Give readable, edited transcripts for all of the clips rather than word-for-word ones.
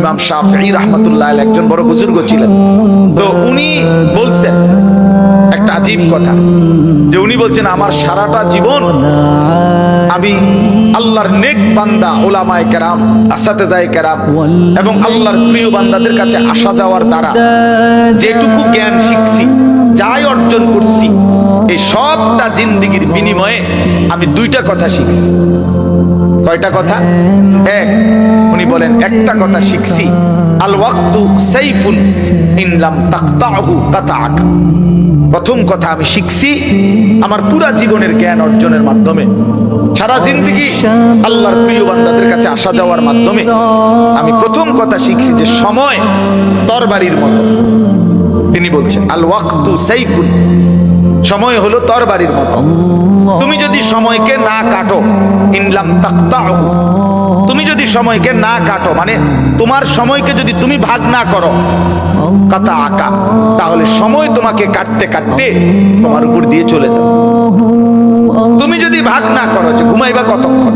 ইমাম শাফিঈ রাহমাতুল্লাহ আলাইহি একজন বড় বুজুর্গ ছিলেন। তো উনি বলছেন একটা আজীব কথা, যে উনি বলছেন আমার সারাটা জীবন আমি আল্লাহর নেক বান্দা উলামায়ে কেরাম, আসাতেজায়ে কেরাম এবং আল্লাহর প্রিয় বান্দাদের কাছে আসা যাওয়ার দ্বারা যেটুকু জ্ঞান শিখছি, যাই অর্জন করছি, এই সবটা জিন্দেগির বিনিময়ে আমি দুইটা কথা শিখছি। কয়টা কথা? এক, উনি বলেন একটা কথা শিখছি, আল ওয়াক্তু সাইফুন ইন লাম তাকতাহু কাতাআক। প্রথম কথা আমি শিখছি আমার পুরা জীবনের জ্ঞান অর্জনের মাধ্যমে, সারা জিন্দেগি আল্লাহর প্রিয় বান্দাদের কাছে আসা যাওয়ার মাধ্যমে আমি প্রথম কথা শিখছি যে সময় তরবারির মতো। তিনি বলছেন আল ওয়াক্তু সাইফুন, সময় হলো তরবারির মতো। তুমি যদি সময়কে না কাটো, ইনলাম তাকতাহু, তুমি যদি সময়কে না কাটো মানে তোমার সময়কে যদি তুমি ভাগ না করো, কাতা আকা, তাহলে সময় তোমাকে কাটতে কাটতে তোমার উপর দিয়ে চলে যাবে। তুমি যদি ভাগ না করো যে ঘুমাইবা কতক্ষণ,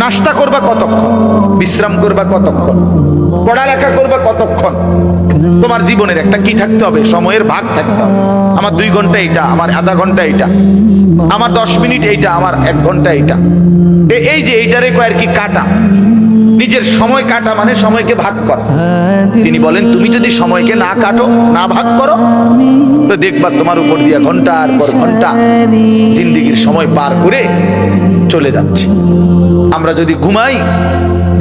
নাস্তা করবা কতক্ষণ, বিশ্রাম করবা কতক্ষণ, পড়ালেখা করবা কতক্ষণ, তোমার জীবনের একটা কি থাকতে হবে, সময়ের ভাগ থাকতে হবে। আমার 2 ঘন্টা এইটা, আমার আধা ঘন্টা এইটা, আমার 10 মিনিট এইটা, আমার 1 ঘন্টা এইটা। এই যে এইটারে কয়ের কি কাটা, নিজের সময় কাটা মানে সময়কে ভাগ করা। তিনি বলেন তুমি যদি সময়কে না কাটো, না ভাগ করো, তো দেখবা তোমার উপর দিয়ে ঘন্টার পর ঘন্টা জিন্দেগির সময় পার করে চলে যাচ্ছে। আমরা যদি ঘুমাই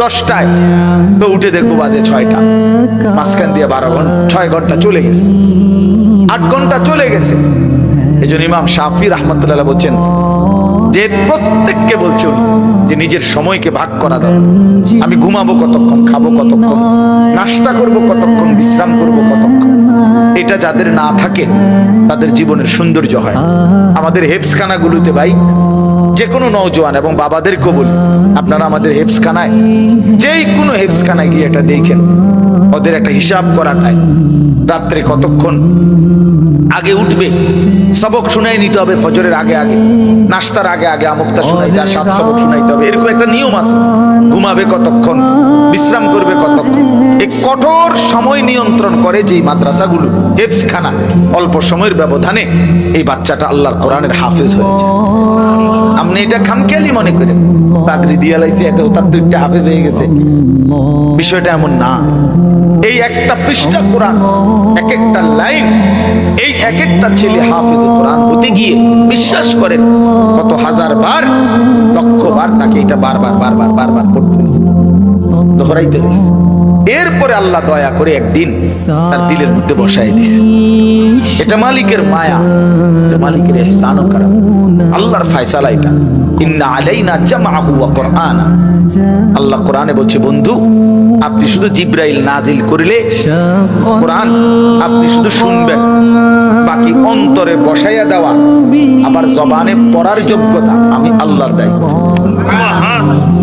10টায়, তো উঠে দেখবো বাজে 6টা, মাঝখান দিয়ে 12 ঘন্টা, 6 ঘন্টা চলে গেছে, 8 ঘন্টা চলে গেছে। এই জন্য ইমাম শাফিঈ রাহমাতুল্লাহ বলছেন যে প্রত্যেককে বলছে উনি যে নিজের সময়কে ভাগ করা দরকার। আমি ঘুমাবো কতক্ষণ, খাবো কতক্ষণ, নাস্তা করব কতক্ষণ, বিশ্রাম করব কতক্ষণ, এটা যাদের না থাকে তাদের জীবনের সৌন্দর্য হয়। আমাদের হেফজখানাগুলোতে ভাই, যে কোনো নওজোয়ান এবং বাবাদেরকেও বলি, আপনারা আমাদের হেফজখানায়, যেই কোনো হেফজখানায় গিয়ে এটা দেখেন, ওদের একটা হিসাব করা নাই, রাত্রে কতক্ষণ আগে উঠবে, সবক শুনাই নিতে হবে ফজরের আগে আগে, নাস্তার আগে আগে আমুক্তা শুনাইতে আর 7 সবক শুনাইতে হবে, এরকম একটা নিয়ম আছে। ঘুমাবে কতক্ষণ, বিশ্রাম করবে কতক্ষণ, এই কঠোর সময় নিয়ন্ত্রণ করে যেই মাদ্রাসাগুলো, হেফজখানা, অল্প সময়ের ব্যবধানে এই বাচ্চাটা আল্লাহর কোরআনের হাফেজ হয়েছে। আপনি এটা খামখেয়ালি মনে করেন, পাগড়ি দিয়ে লাইছে এত তার তো একটা হাফেজ হয়ে গেছে, বিষয়টা এমন না। এই একটা পৃষ্ঠা কোরআন, এক একটা লাইন, এই এক একটা ছেলে হাফেজ কোরআন হতে গিয়ে বিশ্বাস করেন কত হাজার বার, লক্ষ বার তাকে এটা বারবার বারবার বারবার পড়তে হয়েছে, দোহরাইতে হয়েছে। এরপরে আল্লাহ দয়া করে একদিন তার দিলের মধ্যে বসায় দিছে। এটা মালিকের মায়া, এটা মালিকের ইহসান ও করম, আল্লাহর ফয়সালা এটা। ইন্না আলাইনা জামআহু ওয়া কুরআনা, আল্লাহ কোরআনে বলছে বন্ধু আপনি শুধু জিবরাইল নাজিল করলে কোরআন আপনি শুধু শুনবেন, বাকি অন্তরে বসাইয়া দেওয়া আবার জবানে পড়ার যোগ্যতা আমি আল্লাহর দায়িত্ব।